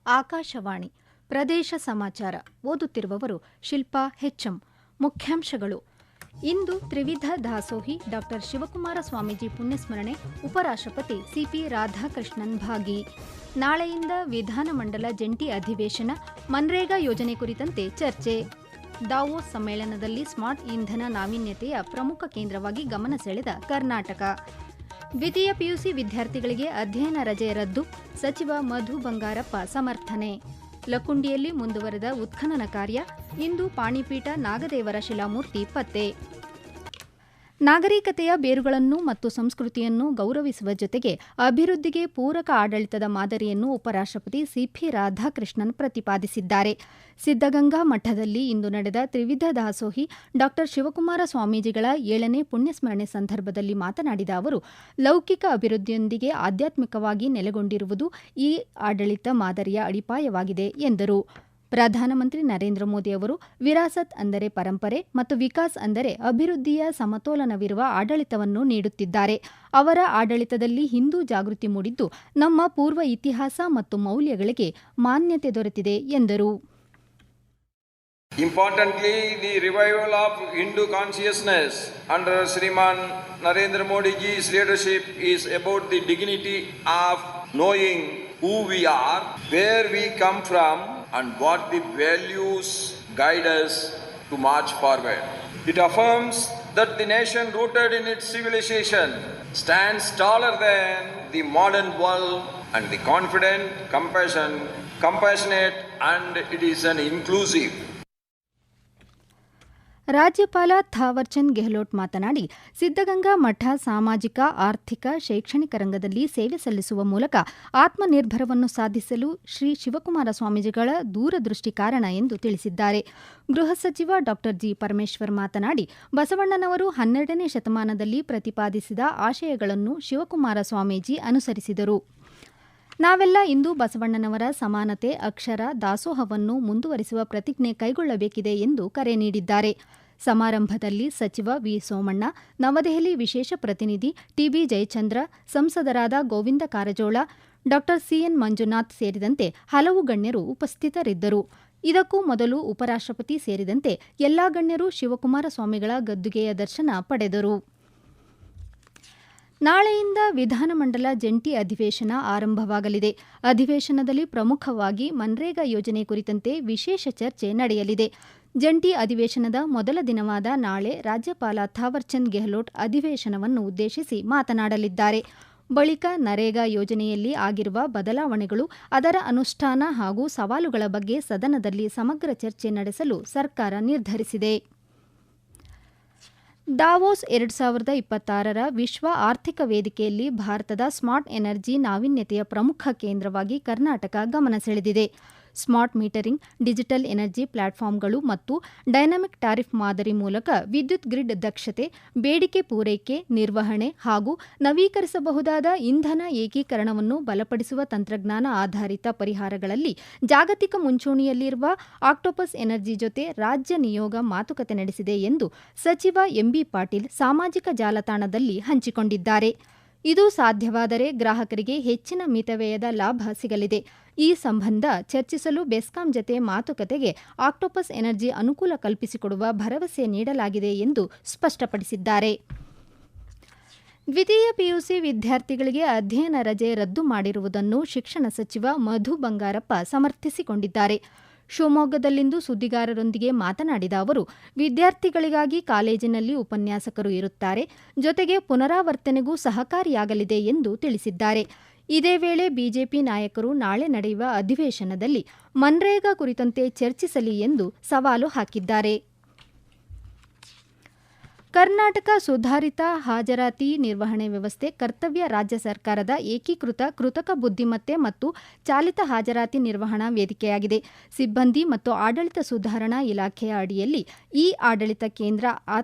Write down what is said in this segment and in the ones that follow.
ಆಕಾಶವಾಣಿ ಪ್ರದೇಶ ಸಮಾಚಾರ ಓದುತ್ತಿರುವವರು ಶಿಲ್ಪಾ ಹೆಚ್ಎಂ. ಮುಖ್ಯಾಂಶಗಳು. ಇಂದು ತ್ರಿವಿಧ ದಾಸೋಹಿ ಡಾ ಶಿವಕುಮಾರ ಸ್ವಾಮೀಜಿ ಪುಣ್ಯಸ್ಮರಣೆ, ಉಪರಾಷ್ಟ್ರಪತಿ ಸಿಪಿ ರಾಧಾಕೃಷ್ಣನ್ ಭಾಗಿ. ನಾಳೆಯಿಂದ ವಿಧಾನಮಂಡಲ ಜಂಟಿ ಅಧಿವೇಶನ, ಮನ್ರೇಗಾ ಯೋಜನೆ ಕುರಿತಂತೆ ಚರ್ಚೆ. ದಾವೋಸ್ ಸಮ್ಮೇಳನದಲ್ಲಿ ಸ್ಮಾರ್ಟ್ ಇಂಧನ ನಾವೀನ್ಯತೆಯ ಪ್ರಮುಖ ಕೇಂದ್ರವಾಗಿ ಗಮನ ಸೆಳೆದ ಕರ್ನಾಟಕ. ದ್ವಿತೀಯ ಪಿಯುಸಿ ವಿದ್ಯಾರ್ಥಿಗಳಿಗೆ ಅಧ್ಯಯನ ರಜೆ ರದ್ದು, ಸಚಿವ ಮಧು ಬಂಗಾರಪ್ಪ ಸಮರ್ಥನೆ. ಲಕುಂಡಿಯಲ್ಲಿ ಮುಂದುವರೆದ ಉತ್ಖನನ ಕಾರ್ಯ, ಇಂದು ಪಾಣಿಪೀಠ ನಾಗದೇವರ ಶಿಲಾಮೂರ್ತಿ ಪತ್ತೆ. ನಾಗರಿಕತೆಯ ಬೇರುಗಳನ್ನು ಮತ್ತು ಸಂಸ್ಕೃತಿಯನ್ನು ಗೌರವಿಸುವ ಜೊತೆಗೆ ಅಭಿವೃದ್ಧಿಗೆ ಪೂರಕ ಆಡಳಿತದ ಮಾದರಿಯನ್ನು ಉಪರಾಷ್ಟ್ರಪತಿ ಸಿಪಿ ರಾಧಾಕೃಷ್ಣನ್ ಪ್ರತಿಪಾದಿಸಿದ್ದಾರೆ. ಸಿದ್ದಗಂಗಾ ಮಠದಲ್ಲಿ ಇಂದು ನಡೆದ ತ್ರಿವಿಧ ದಾಸೋಹಿ ಡಾ ಶಿವಕುಮಾರ ಸ್ವಾಮೀಜಿಗಳ 7ನೇ ಪುಣ್ಯಸ್ಮರಣೆ ಸಂದರ್ಭದಲ್ಲಿ ಮಾತನಾಡಿದ ಅವರು, ಲೌಕಿಕ ಅಭಿವೃದ್ಧಿಯೊಂದಿಗೆ ಆಧ್ಯಾತ್ಮಿಕವಾಗಿ ನೆಲೆಗೊಂಡಿರುವುದು ಈ ಆಡಳಿತ ಮಾದರಿಯ ಅಡಿಪಾಯವಾಗಿದೆ ಎಂದರು. ಪ್ರಧಾನಮಂತ್ರಿ ನರೇಂದ್ರ ಮೋದಿ ಅವರು ವಿರಾಸತ್ ಅಂದರೆ ಪರಂಪರೆ ಮತ್ತು ವಿಕಾಸ್ ಅಂದರೆ ಅಭಿವೃದ್ಧಿಯ ಸಮತೋಲನವಿರುವ ಆಡಳಿತವನ್ನು ನೀಡುತ್ತಿದ್ದಾರೆ. ಅವರ ಆಡಳಿತದಲ್ಲಿ ಹಿಂದೂ ಜಾಗೃತಿ ಮೂಡಿದ್ದು, ನಮ್ಮ ಪೂರ್ವ ಇತಿಹಾಸ ಮತ್ತು ಮೌಲ್ಯಗಳಿಗೆ ಮಾನ್ಯತೆ ದೊರೆತಿದೆ ಎಂದರು. Importantly, the revival of Hindu consciousness under Shriman Narendra Modi ji's leadership is about the dignity of knowing who we are, where we come from, and what the values guide us to march forward. It affirms that the nation rooted in its civilization stands taller than the modern world and the confident, compassionate, and it is an inclusive. ರಾಜ್ಯಪಾಲ ಥಾವರ್ಚಂದ್ ಗೆಹ್ಲೋಟ್ ಮಾತನಾಡಿ, ಸಿದ್ದಗಂಗಾ ಮಠ ಸಾಮಾಜಿಕ, ಆರ್ಥಿಕ, ಶೈಕ್ಷಣಿಕ ರಂಗದಲ್ಲಿ ಸೇವೆ ಸಲ್ಲಿಸುವ ಮೂಲಕ ಆತ್ಮನಿರ್ಭರವನ್ನು ಸಾಧಿಸಲು ಶ್ರೀ ಶಿವಕುಮಾರ ಸ್ವಾಮೀಜಿಗಳ ದೂರದೃಷ್ಟಿ ಕಾರಣ ಎಂದು ತಿಳಿಸಿದ್ದಾರೆ. ಗೃಹ ಸಚಿವ ಡಾ ಜಿ ಪರಮೇಶ್ವರ್ ಮಾತನಾಡಿ, ಬಸವಣ್ಣನವರು 12ನೇ ಶತಮಾನದಲ್ಲಿ ಪ್ರತಿಪಾದಿಸಿದ ಆಶಯಗಳನ್ನು ಶಿವಕುಮಾರ ಸ್ವಾಮೀಜಿ ಅನುಸರಿಸಿದರು. ನಾವೆಲ್ಲ ಇಂದು ಬಸವಣ್ಣನವರ ಸಮಾನತೆ, ಅಕ್ಷರ ದಾಸೋಹವನ್ನು ಮುಂದುವರಿಸುವ ಪ್ರತಿಜ್ಞೆ ಕೈಗೊಳ್ಳಬೇಕಿದೆ ಎಂದು ಕರೆ ನೀಡಿದ್ದಾರೆ. ಸಮಾರಂಭದಲ್ಲಿ ಸಚಿವ ವಿ ಸೋಮಣ್ಣ, ನವದೆಹಲಿ ವಿಶೇಷ ಪ್ರತಿನಿಧಿ ಟಿಬಿ ಜಯಚಂದ್ರ, ಸಂಸದರಾದ ಗೋವಿಂದ ಕಾರಜೋಳ, ಡಾ ಸಿಎನ್ ಮಂಜುನಾಥ್ ಸೇರಿದಂತೆ ಹಲವು ಗಣ್ಯರು ಉಪಸ್ಥಿತರಿದ್ದರು. ಇದಕ್ಕೂ ಮೊದಲು ಉಪರಾಷ್ಟ್ರಪತಿ ಸೇರಿದಂತೆ ಎಲ್ಲಾ ಗಣ್ಯರು ಶಿವಕುಮಾರ ಸ್ವಾಮಿಗಳ ಗದ್ದುಗೆಯ ದರ್ಶನ ಪಡೆದರು. ನಾಳೆಯಿಂದ ವಿಧಾನಮಂಡಲ ಜಂಟಿ ಅಧಿವೇಶನ ಆರಂಭವಾಗಲಿದೆ. ಅಧಿವೇಶನದಲ್ಲಿ ಪ್ರಮುಖವಾಗಿ ಮನ್ರೇಗಾ ಯೋಜನೆ ಕುರಿತಂತೆ ವಿಶೇಷ ಚರ್ಚೆ ನಡೆಯಲಿದೆ. ಜಂಟಿ ಅಧಿವೇಶನದ ಮೊದಲ ದಿನವಾದ ನಾಳೆ ರಾಜ್ಯಪಾಲ ಥಾವರ್ಚಂದ್ ಗೆಹ್ಲೋಟ್ ಅಧಿವೇಶನವನ್ನು ಉದ್ದೇಶಿಸಿ ಮಾತನಾಡಲಿದ್ದಾರೆ. ಬಳಿಕ ನರೇಗಾ ಯೋಜನೆಯಲ್ಲಿ ಆಗಿರುವ ಬದಲಾವಣೆಗಳು, ಅದರ ಅನುಷ್ಠಾನ ಹಾಗೂ ಸವಾಲುಗಳ ಬಗ್ಗೆ ಸದನದಲ್ಲಿ ಸಮಗ್ರ ಚರ್ಚೆ ನಡೆಸಲು ಸರ್ಕಾರ ನಿರ್ಧರಿಸಿದೆ. ದಾವೋಸ್ 2026ರ ವಿಶ್ವ ಆರ್ಥಿಕ ವೇದಿಕೆಯಲ್ಲಿ ಭಾರತದ ಸ್ಮಾರ್ಟ್ ಎನರ್ಜಿ ನಾವೀನ್ಯತೆಯ ಪ್ರಮುಖ ಕೇಂದ್ರವಾಗಿ ಕರ್ನಾಟಕ ಗಮನ ಸೆಳೆದಿದೆ. ಸ್ಮಾರ್ಟ್ ಮೀಟರಿಂಗ್, ಡಿಜಿಟಲ್ ಎನರ್ಜಿ ಪ್ಲಾಟ್ಫಾರ್ಮ್ಗಳು ಮತ್ತು ಡೈನಾಮಿಕ್ ಟ್ಯಾರಿಫ್ ಮಾದರಿ ಮೂಲಕ ವಿದ್ಯುತ್ ಗ್ರಿಡ್ ದಕ್ಷತೆ, ಬೇಡಿಕೆ ಪೂರೈಕೆ, ನಿರ್ವಹಣೆ ಹಾಗೂ ನವೀಕರಿಸಬಹುದಾದ ಇಂಧನ ಏಕೀಕರಣವನ್ನು ಬಲಪಡಿಸುವ ತಂತ್ರಜ್ಞಾನ ಆಧಾರಿತ ಪರಿಹಾರಗಳಲ್ಲಿ ಜಾಗತಿಕ ಮುಂಚೂಣಿಯಲ್ಲಿರುವ ಆಕ್ಟೋಪಸ್ ಎನರ್ಜಿ ಜೊತೆ ರಾಜ್ಯ ನಿಯೋಗ ಮಾತುಕತೆ ನಡೆಸಿದೆ ಎಂದು ಸಚಿವ ಎಂಬಿ ಪಾಟೀಲ್ ಸಾಮಾಜಿಕ ಜಾಲತಾಣದಲ್ಲಿ ಹಂಚಿಕೊಂಡಿದ್ದಾರೆ. ಇದು ಸಾಧ್ಯವಾದರೆ ಗ್ರಾಹಕರಿಗೆ ಹೆಚ್ಚಿನ ಮಿತವ್ಯಯದ ಲಾಭ ಸಿಗಲಿದೆ. ಈ ಸಂಬಂಧ ಚರ್ಚಿಸಲು ಬೆಸ್ಕಾಂ ಜತೆ ಮಾತುಕತೆಗೆ ಆಕ್ಟೋಪಸ್ ಎನರ್ಜಿ ಅನುಕೂಲ ಕಲ್ಪಿಸಿಕೊಡುವ ಭರವಸೆ ನೀಡಲಾಗಿದೆ ಎಂದು ಸ್ಪಷ್ಟಪಡಿಸಿದ್ದಾರೆ. ದ್ವಿತೀಯ ಪಿಯುಸಿ ವಿದ್ಯಾರ್ಥಿಗಳಿಗೆ ಅಧ್ಯಯನ ರಜೆ ರದ್ದು ಮಾಡಿರುವುದನ್ನು ಶಿಕ್ಷಣ ಸಚಿವ ಮಧು ಬಂಗಾರಪ್ಪ ಸಮರ್ಥಿಸಿಕೊಂಡಿದ್ದಾರೆ. ಶಿವಮೊಗ್ಗದಲ್ಲಿಂದು ಸುದ್ದಿಗಾರರೊಂದಿಗೆ ಮಾತನಾಡಿದ ಅವರು, ವಿದ್ಯಾರ್ಥಿಗಳಿಗಾಗಿ ಕಾಲೇಜಿನಲ್ಲಿ ಉಪನ್ಯಾಸಕರು ಇರುತ್ತಾರೆ, ಜೊತೆಗೆ ಪುನರಾವರ್ತನೆಗೂ ಸಹಕಾರಿಯಾಗಲಿದೆ ಎಂದು ತಿಳಿಸಿದ್ದಾರೆ. ಇದೇ ವೇಳೆ ಬಿಜೆಪಿ ನಾಯಕರು ನಾಳೆ ನಡೆಯುವ ಅಧಿವೇಶನದಲ್ಲಿ ಮನ್ರೇಗಾ ಕುರಿತಂತೆ ಚರ್ಚಿಸಲಿ ಎಂದು ಸವಾಲು ಹಾಕಿದ್ದಾರೆ. ಕರ್ನಾಟಕ ಸುಧಾರಿತ ಹಾಜರಾತಿ ನಿರ್ವಹಣೆ ವ್ಯವಸ್ಥೆ ಕರ್ತವ್ಯ ರಾಜ್ಯ ಸರ್ಕಾರದ ಏಕೀಕೃತ ಕೃತಕ ಬುದ್ಧಿಮತ್ತೆ ಮತ್ತು ಚಾಲಿತ ಹಾಜರಾತಿ ನಿರ್ವಹಣಾ ವೇದಿಕೆಯಾಗಿದೆ. ಸಿಬ್ಬಂದಿ ಮತ್ತು ಆಡಳಿತ ಸುಧಾರಣಾ ಇಲಾಖೆಯ ಅಡಿಯಲ್ಲಿ ಈ ಆಡಳಿತ ಕೇಂದ್ರ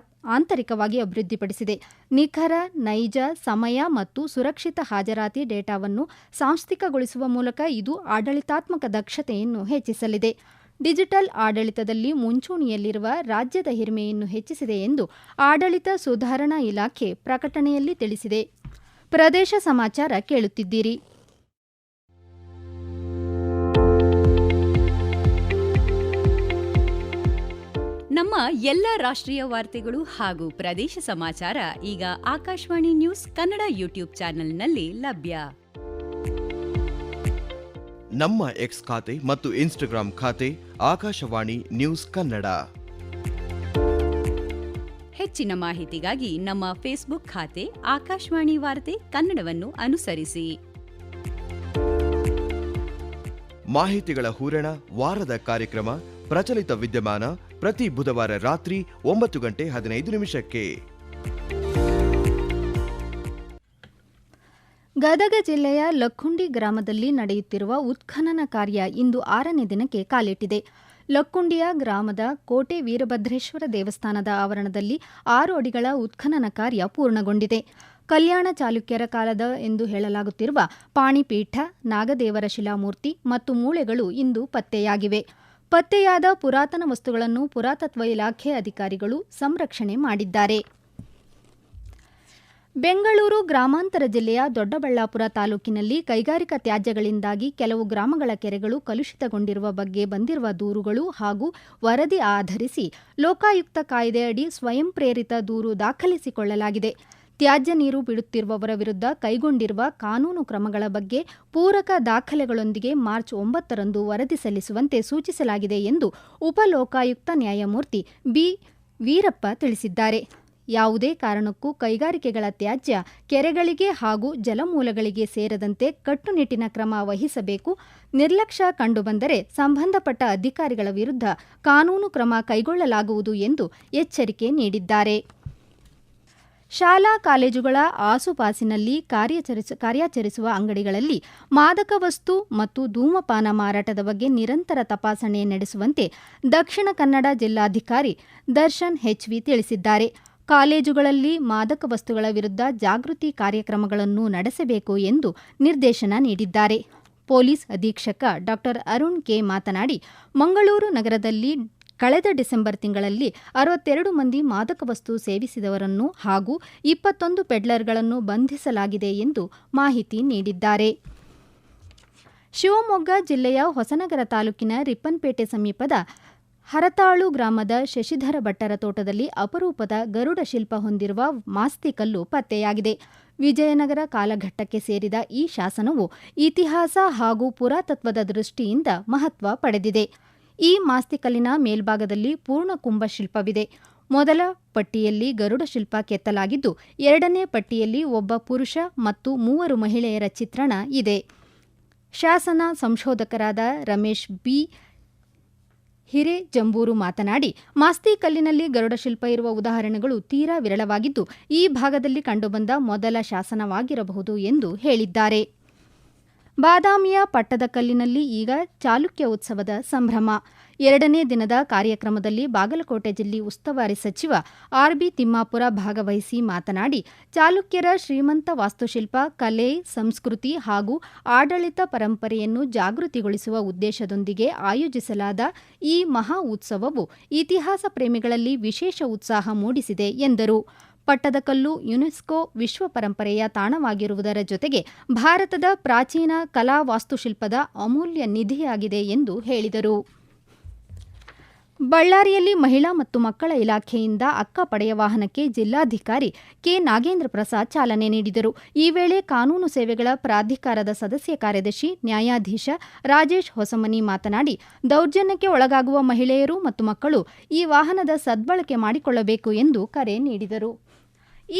ಆಂತರಿಕವಾಗಿ ಅಭಿವೃದ್ಧಿಪಡಿಸಿದೆ. ನಿಖರ, ನೈಜ, ಸಮಯ ಮತ್ತು ಸುರಕ್ಷಿತ ಹಾಜರಾತಿ ಡೇಟಾವನ್ನು ಸಾಂಸ್ಥಿಕಗೊಳಿಸುವ ಮೂಲಕ ಇದು ಆಡಳಿತಾತ್ಮಕ ದಕ್ಷತೆಯನ್ನು ಹೆಚ್ಚಿಸಲಿದೆ. ಡಿಜಿಟಲ್ ಆಡಳಿತದಲ್ಲಿ ಮುಂಚೂಣಿಯಲ್ಲಿರುವ ರಾಜ್ಯದ ಹಿರಿಮೆಯನ್ನು ಹೆಚ್ಚಿಸಿದೆ ಎಂದು ಆಡಳಿತ ಸುಧಾರಣಾ ಇಲಾಖೆ ಪ್ರಕಟಣೆಯಲ್ಲಿ ತಿಳಿಸಿದೆ. ಪ್ರದೇಶ ಸಮಾಚಾರ ಕೇಳುತ್ತಿದ್ದೀರಿ. ನಮ್ಮ ಎಲ್ಲ ರಾಷ್ಟ್ರೀಯ ವಾರ್ತೆಗಳು ಹಾಗೂ ಪ್ರದೇಶ ಸಮಾಚಾರ ಈಗ ಆಕಾಶವಾಣಿ ನ್ಯೂಸ್ ಕನ್ನಡ ಯೂಟ್ಯೂಬ್ ಚಾನೆಲ್ನಲ್ಲಿ ಲಭ್ಯ. ನಮ್ಮ ಎಕ್ಸ್ ಖಾತೆ ಮತ್ತು ಇನ್ಸ್ಟಾಗ್ರಾಂ ಖಾತೆ ಆಕಾಶವಾಣಿ ನ್ಯೂಸ್ ಕನ್ನಡ. ಹೆಚ್ಚಿನ ಮಾಹಿತಿಗಾಗಿ ನಮ್ಮ ಫೇಸ್ಬುಕ್ ಖಾತೆ ಆಕಾಶವಾಣಿ ವಾರ್ತೆ ಕನ್ನಡವನ್ನು ಅನುಸರಿಸಿ. ಮಾಹಿತಿಗಳ ಹೂರಣ, ವಾರದ ಕಾರ್ಯಕ್ರಮ, ಪ್ರಚಲಿತ ವಿದ್ಯಮಾನ ಪ್ರತಿ ಬುಧವಾರ ರಾತ್ರಿ 9:15 ಗದಗ ಜಿಲ್ಲೆಯ ಲಕ್ಕುಂಡಿ ಗ್ರಾಮದಲ್ಲಿ ನಡೆಯುತ್ತಿರುವ ಉತ್ಖನನ ಕಾರ್ಯ ಇಂದು 6ನೇ ದಿನಕ್ಕೆ ಕಾಲಿಟ್ಟಿದೆ. ಲಕ್ಕುಂಡಿಯ ಗ್ರಾಮದ ಕೋಟೆ ವೀರಭದ್ರೇಶ್ವರ ದೇವಸ್ಥಾನದ ಆವರಣದಲ್ಲಿ 6 ಅಡಿಗಳ ಉತ್ಖನನ ಕಾರ್ಯ ಪೂರ್ಣಗೊಂಡಿದೆ. ಕಲ್ಯಾಣ ಚಾಲುಕ್ಯರ ಕಾಲದ ಎಂದು ಹೇಳಲಾಗುತ್ತಿರುವ ಪಾಣಿಪೀಠ, ನಾಗದೇವರ ಶಿಲಾಮೂರ್ತಿ ಮತ್ತು ಮೂಳೆಗಳು ಇಂದು ಪತ್ತೆಯಾಗಿವೆ. ಪತ್ತೆಯಾದ ಪುರಾತನ ವಸ್ತುಗಳನ್ನು ಪುರಾತತ್ವ ಇಲಾಖೆ ಅಧಿಕಾರಿಗಳು ಸಂರಕ್ಷಣೆ ಮಾಡಿದ್ದಾರೆ. ಬೆಂಗಳೂರು ಗ್ರಾಮಾಂತರ ಜಿಲ್ಲೆಯ ದೊಡ್ಡಬಳ್ಳಾಪುರ ತಾಲೂಕಿನಲ್ಲಿ ಕೈಗಾರಿಕಾ ತ್ಯಾಜ್ಯಗಳಿಂದಾಗಿ ಕೆಲವು ಗ್ರಾಮಗಳ ಕೆರೆಗಳು ಕಲುಷಿತಗೊಂಡಿರುವ ಬಗ್ಗೆ ಬಂದಿರುವ ದೂರುಗಳು ಹಾಗೂ ವರದಿ ಆಧರಿಸಿ ಲೋಕಾಯುಕ್ತ ಕಾಯ್ದೆಯಡಿ ಸ್ವಯಂ ಪ್ರೇರಿತ ದೂರು ದಾಖಲಿಸಿಕೊಳ್ಳಲಾಗಿದೆ. ತ್ಯಾಜ್ಯ ನೀರು ಬಿಡುತ್ತಿರುವವರ ವಿರುದ್ಧ ಕೈಗೊಂಡಿರುವ ಕಾನೂನು ಕ್ರಮಗಳ ಬಗ್ಗೆ ಪೂರಕ ದಾಖಲೆಗಳೊಂದಿಗೆ ಮಾರ್ಚ್ 9ರಂದು ವರದಿ ಸಲ್ಲಿಸುವಂತೆ ಸೂಚಿಸಲಾಗಿದೆ ಎಂದು ಉಪಲೋಕಾಯುಕ್ತ ನ್ಯಾಯಮೂರ್ತಿ ಬಿ. ವೀರಪ್ಪ ತಿಳಿಸಿದ್ದಾರೆ. ಯಾವುದೇ ಕಾರಣಕ್ಕೂ ಕೈಗಾರಿಕೆಗಳ ತ್ಯಾಜ್ಯ ಕೆರೆಗಳಿಗೆ ಹಾಗೂ ಜಲಮೂಲಗಳಿಗೆ ಸೇರದಂತೆ ಕಟ್ಟುನಿಟ್ಟಿನ ಕ್ರಮ ವಹಿಸಬೇಕು. ನಿರ್ಲಕ್ಷ್ಯ ಕಂಡುಬಂದರೆ ಸಂಬಂಧಪಟ್ಟ ಅಧಿಕಾರಿಗಳ ವಿರುದ್ಧ ಕಾನೂನು ಕ್ರಮ ಕೈಗೊಳ್ಳಲಾಗುವುದು ಎಂದು ಎಚ್ಚರಿಕೆ ನೀಡಿದ್ದಾರೆ. ಶಾಲಾ ಕಾಲೇಜುಗಳ ಆಸುಪಾಸಿನಲ್ಲಿ ಕಾರ್ಯಾಚರಿಸುವ ಅಂಗಡಿಗಳಲ್ಲಿ ಮಾದಕ ವಸ್ತು ಮತ್ತು ಧೂಮಪಾನ ಮಾರಾಟದ ಬಗ್ಗೆ ನಿರಂತರ ತಪಾಸಣೆ ನಡೆಸುವಂತೆ ದಕ್ಷಿಣ ಕನ್ನಡ ಜಿಲ್ಲಾಧಿಕಾರಿ ದರ್ಶನ್ ಹೆಚ್ವಿ ತಿಳಿಸಿದ್ದಾರೆ. ಕಾಲೇಜುಗಳಲ್ಲಿ ಮಾದಕ ವಸ್ತುಗಳ ವಿರುದ್ಧ ಜಾಗೃತಿ ಕಾರ್ಯಕ್ರಮಗಳನ್ನು ನಡೆಸಬೇಕು ಎಂದು ನಿರ್ದೇಶನ ನೀಡಿದ್ದಾರೆ. ಪೊಲೀಸ್ ಅಧೀಕ್ಷಕ ಡಾ. ಅರುಣ್ ಕೆ ಮಾತನಾಡಿ, ಮಂಗಳೂರು ನಗರದಲ್ಲಿ ಕಳೆದ ಡಿಸೆಂಬರ್ ತಿಂಗಳಲ್ಲಿ 62 ಮಂದಿ ಮಾದಕ ವಸ್ತು ಸೇವಿಸಿದವರನ್ನು ಹಾಗೂ 21 ಪೆಡ್ಲರ್ಗಳನ್ನು ಬಂಧಿಸಲಾಗಿದೆ ಎಂದು ಮಾಹಿತಿ ನೀಡಿದ್ದಾರೆ. ಶಿವಮೊಗ್ಗ ಜಿಲ್ಲೆಯ ಹೊಸನಗರ ತಾಲೂಕಿನ ರಿಪ್ಪನ್ಪೇಟೆ ಸಮೀಪದ ಹರತಾಳು ಗ್ರಾಮದ ಶಶಿಧರ ಭಟ್ಟರ ತೋಟದಲ್ಲಿ ಅಪರೂಪದ ಗರುಡ ಶಿಲ್ಪ ಹೊಂದಿರುವ ಮಾಸ್ತಿಕಲ್ಲು ಪತ್ತೆಯಾಗಿದೆ. ವಿಜಯನಗರ ಕಾಲಘಟ್ಟಕ್ಕೆ ಸೇರಿದ ಈ ಶಾಸನವು ಇತಿಹಾಸ ಹಾಗೂ ಪುರಾತತ್ವದ ದೃಷ್ಟಿಯಿಂದ ಮಹತ್ವ ಪಡೆದಿದೆ. ಈ ಮಾಸ್ತಿಕಲ್ಲಿನ ಮೇಲ್ಭಾಗದಲ್ಲಿ ಪೂರ್ಣ ಕುಂಭ ಶಿಲ್ಪವಿದೆ. ಮೊದಲ ಪಟ್ಟಿಯಲ್ಲಿ ಗರುಡ ಶಿಲ್ಪ ಕೆತ್ತಲಾಗಿದ್ದು, 2ನೇ ಪಟ್ಟಿಯಲ್ಲಿ ಒಬ್ಬ ಪುರುಷ ಮತ್ತು 3 ಮಹಿಳೆಯರ ಚಿತ್ರಣ ಇದೆ. ಶಾಸನ ಸಂಶೋಧಕರಾದ ರಮೇಶ್ ಬಿ. ಹಿರೇಜಂಬೂರು ಮಾತನಾಡಿ, ಮಾಸ್ತಿಕಲ್ಲಿನಲ್ಲಿ ಗರುಡ ಶಿಲ್ಪ ಇರುವ ಉದಾಹರಣೆಗಳು ತೀರಾ ವಿರಳವಾಗಿದ್ದು, ಈ ಭಾಗದಲ್ಲಿ ಕಂಡುಬಂದ ಮೊದಲ ಶಾಸನವಾಗಿರಬಹುದು ಎಂದು ಹೇಳಿದ್ದಾರೆ. ಬಾದಾಮಿಯ ಪಟ್ಟದಕಲ್ಲಿನಲ್ಲಿ ಈಗ ಚಾಲುಕ್ಯ ಉತ್ಸವದ ಸಂಭ್ರಮ. 2ನೇ ದಿನದ ಕಾರ್ಯಕ್ರಮದಲ್ಲಿ ಬಾಗಲಕೋಟೆ ಜಿಲ್ಲೆ ಉಸ್ತುವಾರಿ ಸಚಿವ ಆರ್.ಬಿ. ತಿಮ್ಮಾಪುರ ಭಾಗವಹಿಸಿ ಮಾತನಾಡಿ, ಚಾಲುಕ್ಯರ ಶ್ರೀಮಂತ ವಾಸ್ತುಶಿಲ್ಪ, ಕಲೆ, ಸಂಸ್ಕೃತಿ ಹಾಗೂ ಆಡಳಿತ ಪರಂಪರೆಯನ್ನು ಜಾಗೃತಿಗೊಳಿಸುವ ಉದ್ದೇಶದೊಂದಿಗೆ ಆಯೋಜಿಸಲಾದ ಈ ಮಹಾ ಉತ್ಸವವು ಇತಿಹಾಸ ಪ್ರೇಮಿಗಳಲ್ಲಿ ವಿಶೇಷ ಉತ್ಸಾಹ ಮೂಡಿಸಿದೆ ಎಂದರು. ಪಟ್ಟದಕಲ್ಲು ಯುನೆಸ್ಕೋ ವಿಶ್ವ ಪರಂಪರೆಯ ತಾಣವಾಗಿರುವುದರ ಜೊತೆಗೆ ಭಾರತದ ಪ್ರಾಚೀನ ಕಲಾ ವಾಸ್ತುಶಿಲ್ಪದ ಅಮೂಲ್ಯ ನಿಧಿಯಾಗಿದೆ ಎಂದು ಹೇಳಿದರು. ಬಳ್ಳಾರಿಯಲ್ಲಿ ಮಹಿಳಾ ಮತ್ತು ಮಕ್ಕಳ ಇಲಾಖೆಯಿಂದ ಅಕ್ಕ ಪಡೆಯ ವಾಹನಕ್ಕೆ ಜಿಲ್ಲಾಧಿಕಾರಿ ಕೆ. ನಾಗೇಂದ್ರ ಪ್ರಸಾದ್ ಚಾಲನೆ ನೀಡಿದರು. ಈ ವೇಳೆ ಕಾನೂನು ಸೇವೆಗಳ ಪ್ರಾಧಿಕಾರದ ಸದಸ್ಯ ಕಾರ್ಯದರ್ಶಿ ನ್ಯಾಯಾಧೀಶ ರಾಜೇಶ್ ಹೊಸಮನಿ ಮಾತನಾಡಿ, ದೌರ್ಜನ್ಯಕ್ಕೆ ಒಳಗಾಗುವ ಮಹಿಳೆಯರು ಮತ್ತು ಮಕ್ಕಳು ಈ ವಾಹನದ ಸದ್ಬಳಕೆ ಮಾಡಿಕೊಳ್ಳಬೇಕು ಎಂದು ಕರೆ ನೀಡಿದರು.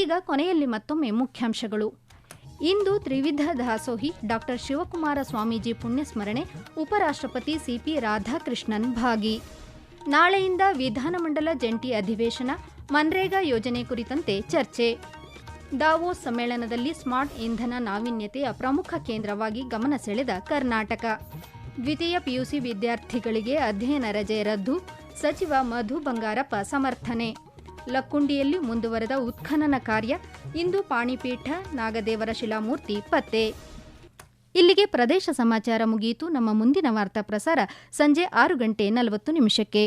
ಈಗ ಕೊನೆಯಲ್ಲಿ ಮತ್ತೊಮ್ಮೆ ಮುಖ್ಯಾಂಶಗಳು. ಇಂದು ತ್ರಿವಿಧ ದಾಸೋಹಿ ಡಾ. ಶಿವಕುಮಾರ ಸ್ವಾಮೀಜಿ ಪುಣ್ಯಸ್ಮರಣೆ, ಉಪರಾಷ್ಟ್ರಪತಿ ಸಿಪಿ ರಾಧಾಕೃಷ್ಣನ್ ಭಾಗಿ. ನಾಳೆಯಿಂದ ವಿಧಾನಮಂಡಲ ಜಂಟಿ ಅಧಿವೇಶನ, ಮನ್ರೇಗಾ ಯೋಜನೆ ಕುರಿತಂತೆ ಚರ್ಚೆ. ದಾವೋಸ್ ಸಮ್ಮೇಳನದಲ್ಲಿ ಸ್ಮಾರ್ಟ್ ಇಂಧನ ನಾವೀನ್ಯತೆಯ ಪ್ರಮುಖ ಕೇಂದ್ರವಾಗಿ ಗಮನ ಸೆಳೆದ ಕರ್ನಾಟಕ. ದ್ವಿತೀಯ ಪಿಯುಸಿ ವಿದ್ಯಾರ್ಥಿಗಳಿಗೆ ಅಧ್ಯಯನ ರಜೆ ರದ್ದು, ಸಚಿವ ಮಧು ಬಂಗಾರಪ್ಪ ಸಮರ್ಥನೆ. ಲಕ್ಕುಂಡಿಯಲ್ಲಿ ಮುಂದುವರೆದ ಉತ್ಖನನ ಕಾರ್ಯ, ಇಂದು ಪಾಣಿಪೀಠ, ನಾಗದೇವರ ಶಿಲಾಮೂರ್ತಿ ಪತ್ತೆ. ಇಲ್ಲಿಗೆ ಪ್ರದೇಶ ಸಮಾಚಾರ ಮುಗಿಯಿತು. ನಮ್ಮ ಮುಂದಿನ ವಾರ್ತಾ ಪ್ರಸಾರ ಸಂಜೆ 6:40 ನಿಮಿಷಕ್ಕೆ.